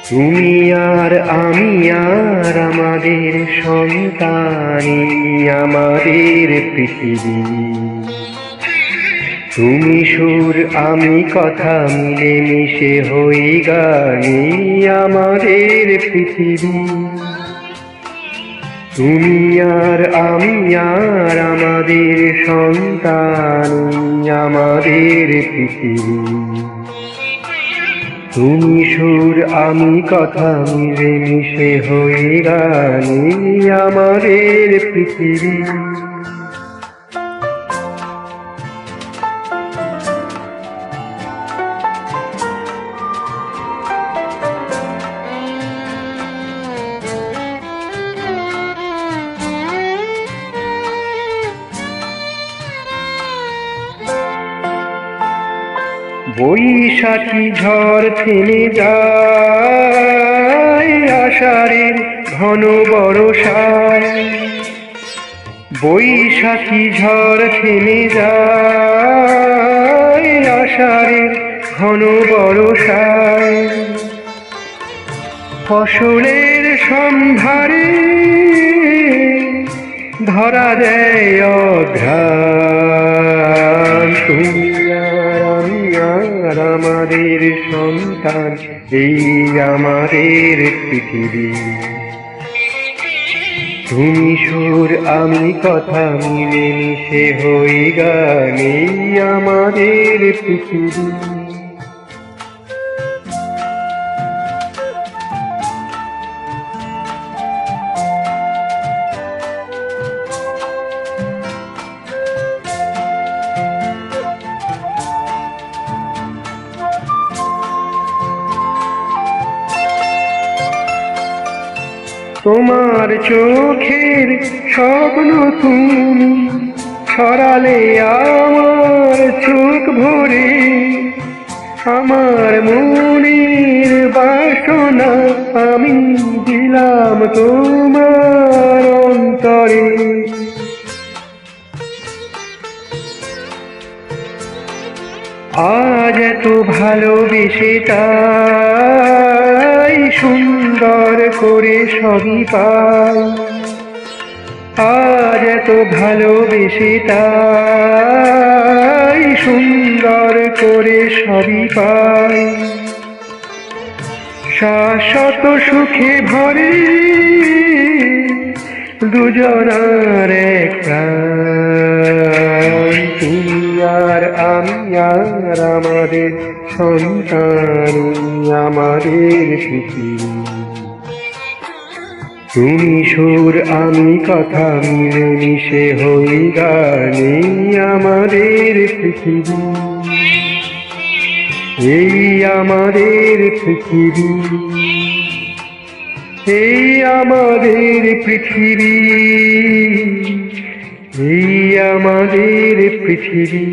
তুমি আর আমি আর আমাদের সন্তানই আমাদের পৃথিবী। তুমি সুর আমি কথা মিলে মিশে হই গানি আমাদের পৃথিবী। তুমি আর আমি আর আমাদের সন্তানই আমাদের পৃথিবী। তুমি সুর আমি কথা মিলে মিশে হই গানি আমাদের পৃথিবী। বৈশাখী ঝড় থেমে যায় আষাঢ়ের ঘন বর্ষায়। বৈশাখী ঝড় থেমে যায় আষাঢ়ের ঘন বর্ষায়। ফসলের সম্ভারে ধরা দেয় অঘ্রাণ। তুমি আর আমি আর আমাদের সন্তান এই আমাদের পৃথিবী। তুমি সুর আমি কথা মিলে মিশে হই গান এই আমাদের পৃথিবী। তোমার চোখের স্বপ্ন তুমি ছড়ালে আমার চোখ ভরে। আমার মনের বাসনা আমি দিলাম তোমার অন্তরে। আজ এত ভালোবেসে তাই সুন্দর করে সবই পাই। আজ এত ভালোবেসে তাই সুন্দর করে সবই পাই। শাশ্বত সুখে ভরে দুজনার এক প্রাণ। তুমি আর আমি আর আমাদের সন্তান আমাদের পৃথিবী। তুমি সুর আমি কথা মিলে মিশে হই গানে আমাদের পৃথিবী। এই আমাদের পৃথিবী, এই আমাদের পৃথিবী, এই আমাদের পৃথিবী।